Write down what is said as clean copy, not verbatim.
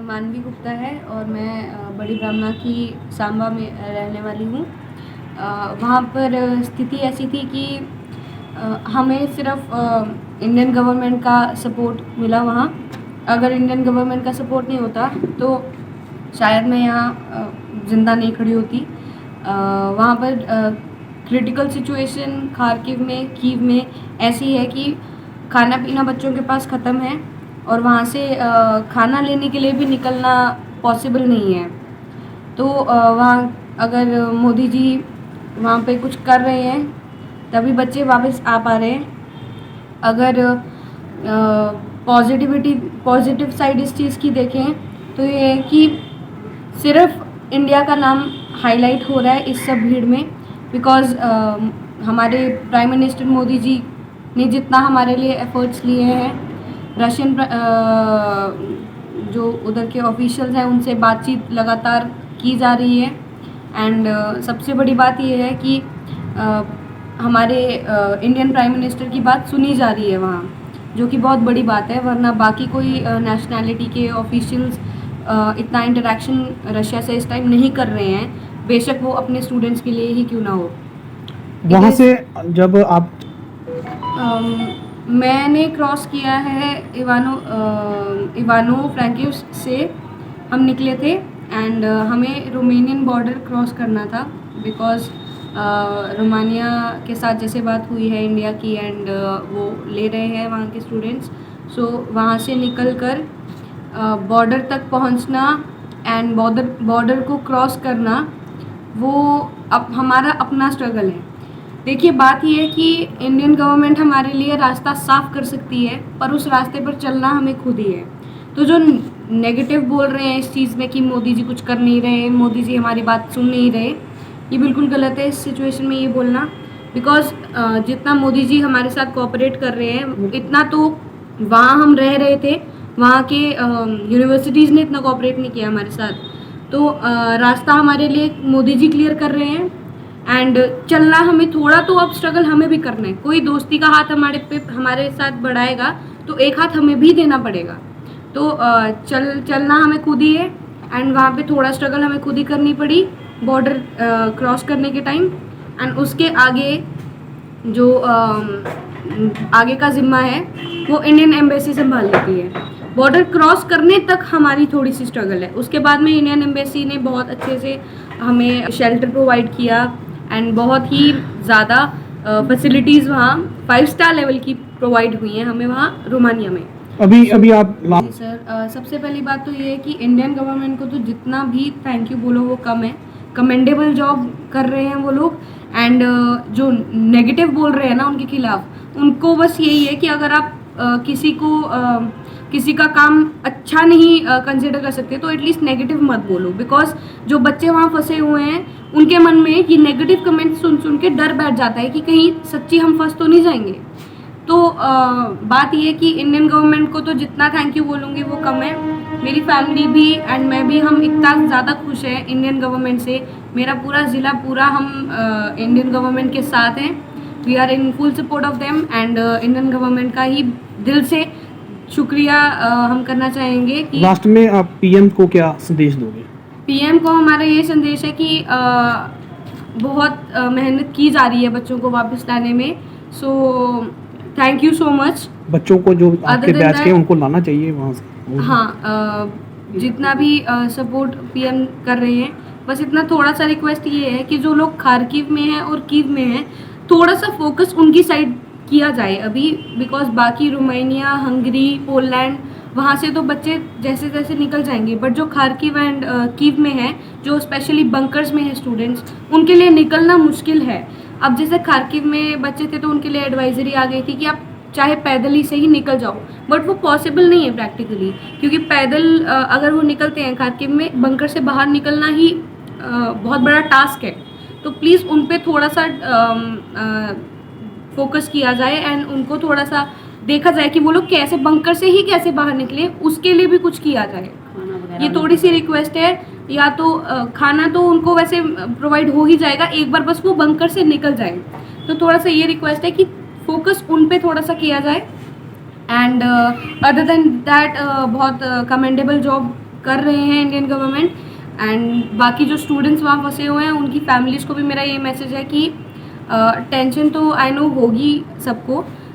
मानवी गुप्ता है और मैं बड़ी ब्राह्मणा की सांबा में रहने वाली हूँ। वहाँ पर स्थिति ऐसी थी कि हमें सिर्फ इंडियन गवर्नमेंट का सपोर्ट मिला वहाँ। अगर इंडियन गवर्नमेंट का सपोर्ट नहीं होता तो शायद मैं यहाँ ज़िंदा नहीं खड़ी होती। वहाँ पर क्रिटिकल सिचुएशन खार्किव में, कीव में ऐसी है कि खाना पीना बच्चों के पास ख़त्म है और वहाँ से खाना लेने के लिए भी निकलना पॉसिबल नहीं है। तो वहाँ अगर मोदी जी वहाँ पे कुछ कर रहे हैं तभी बच्चे वापस आ पा रहे हैं। अगर पॉजिटिव साइड इस चीज़ की देखें तो ये है कि सिर्फ इंडिया का नाम हाईलाइट हो रहा है इस सब भीड़ में, बिकॉज़ हमारे प्राइम मिनिस्टर मोदी जी ने जितना हमारे लिए एफर्ट्स लिए हैं, रशियन जो उधर के ऑफिशियल्स हैं उनसे बातचीत लगातार की जा रही है। एंड सबसे बड़ी बात ये है कि हमारे इंडियन प्राइम मिनिस्टर की बात सुनी जा रही है वहाँ, जो कि बहुत बड़ी बात है। वरना बाकी कोई नेशनैलिटी के ऑफिशियल्स इतना इंटरेक्शन रशिया से इस टाइम नहीं कर रहे हैं, बेशक वो अपने स्टूडेंट्स के लिए ही क्यों ना हो। वहाँ से जब आप मैंने क्रॉस किया है इवानो फ्रैंकिव्स से हम निकले थे एंड हमें रोमानियन बॉर्डर क्रॉस करना था, बिकॉज़ रोमानिया के साथ जैसे बात हुई है इंडिया की एंड वो ले रहे हैं वहाँ के स्टूडेंट्स। सो वहाँ से निकल कर बॉर्डर तक पहुँचना एंड बॉर्डर को क्रॉस करना वो अब हमारा अपना स्ट्रगल है। देखिए, बात ये है कि इंडियन गवर्नमेंट हमारे लिए रास्ता साफ़ कर सकती है, पर उस रास्ते पर चलना हमें खुद ही है। तो जो नेगेटिव बोल रहे हैं इस चीज़ में कि मोदी जी कुछ कर नहीं रहे, मोदी जी हमारी बात सुन नहीं रहे, ये बिल्कुल गलत है इस सिचुएशन में ये बोलना। बिकॉज़ जितना मोदी जी हमारे साथ कोऑपरेट कर रहे हैं इतना तो वहाँ हम रह रहे थे, वहाँ के यूनिवर्सिटीज़ ने इतना कोऑपरेट नहीं किया हमारे साथ। तो रास्ता हमारे लिए मोदी जी क्लियर कर रहे हैं एंड चलना हमें, थोड़ा तो अब स्ट्रगल हमें भी करना है। कोई दोस्ती का हाथ हमारे साथ बढ़ाएगा तो एक हाथ हमें भी देना पड़ेगा। तो चलना हमें खुद ही है एंड वहाँ पे थोड़ा स्ट्रगल हमें खुद ही करनी पड़ी बॉर्डर क्रॉस करने के टाइम। एंड उसके आगे जो आगे का ज़िम्मा है वो इंडियन एम्बेसी संभाल लेती है। बॉर्डर क्रॉस करने तक हमारी थोड़ी सी स्ट्रगल है, उसके बाद में इंडियन एम्बेसी ने बहुत अच्छे से हमें शेल्टर प्रोवाइड किया एंड बहुत ही ज़्यादा फैसिलिटीज़ वहाँ 5 स्टार लेवल की प्रोवाइड हुई हैं हमें वहाँ रोमानिया में। अभी आप जी सर, सबसे पहली बात तो ये है कि इंडियन गवर्नमेंट को तो जितना भी थैंक यू बोलो वो कम है। कमेंडेबल जॉब कर रहे हैं वो लोग एंड जो नेगेटिव बोल रहे हैं ना उनके खिलाफ, उनको बस यही है कि अगर आप किसी का काम अच्छा नहीं कंसिडर कर सकते तो एटलीस्ट नेगेटिव मत बोलो, बिकॉज जो बच्चे वहाँ फंसे हुए हैं उनके मन में ये नेगेटिव कमेंट सुन के डर बैठ जाता है कि कहीं सच्ची हम फंस तो नहीं जाएंगे। तो बात ये है कि इंडियन गवर्नमेंट को तो जितना थैंक यू बोलूँगी वो कम है। मेरी फैमिली भी एंड मैं भी, हम इतना ज़्यादा खुश हैं इंडियन गवर्नमेंट से। मेरा पूरा ज़िला पूरा हम इंडियन गवर्नमेंट के साथ हैं। We are in full support of them and Indian government का ही दिल से शुक्रिया हम करना चाहेंगे। कि लास्ट में आप पीएम को क्या संदेश दोगे? पीएम को हमारा ये संदेश है कि बहुत मेहनत की जा रही है बच्चों को वापस लाने में। So thank you so much. बच्चों को जो आपके बैच के उनको लाना चाहिए वहाँ से। हाँ, जितना भी सपोर्ट पीएम कर रहे हैं, बस इतना थोड़ा सा रिक्वेस्ट ये है कि जो लोग खार्किव में हैं और कीव में हैं, थोड़ा सा फोकस उनकी साइड किया जाए अभी, बिकॉज बाकी रोमानिया, हंगरी, पोलैंड वहाँ से तो बच्चे जैसे जैसे निकल जाएंगे, बट जो खार्किव एंड कीव में है, जो स्पेशली बंकर्स में है स्टूडेंट्स, उनके लिए निकलना मुश्किल है। अब जैसे खार्किव में बच्चे थे तो उनके लिए एडवाइजरी आ गई थी कि आप चाहे पैदल ही से ही निकल जाओ, बट वो पॉसिबल नहीं है प्रैक्टिकली, क्योंकि पैदल अगर वो निकलते हैं खार्किव में, बंकर से बाहर निकलना ही बहुत बड़ा टास्क है। तो प्लीज़ उन पे थोड़ा सा फोकस किया जाए एंड उनको थोड़ा सा देखा जाए कि वो लोग कैसे बंकर से ही कैसे बाहर निकले, उसके लिए भी कुछ किया जाए। ये थोड़ी सी रिक्वेस्ट है। या तो खाना तो उनको वैसे प्रोवाइड हो ही जाएगा, एक बार बस वो बंकर से निकल जाए। तो थोड़ा सा ये रिक्वेस्ट है कि फोकस उन पे थोड़ा सा किया जाए एंड अदर देन दैट बहुत कमेंडेबल जॉब कर रहे हैं इंडियन गवर्नमेंट, एंड बाकी जो स्टूडेंट्स वहाँ फंसे हुए हैं उनकी फैमिलीज़ को भी मेरा ये मैसेज है कि टेंशन तो आई नो होगी सबको,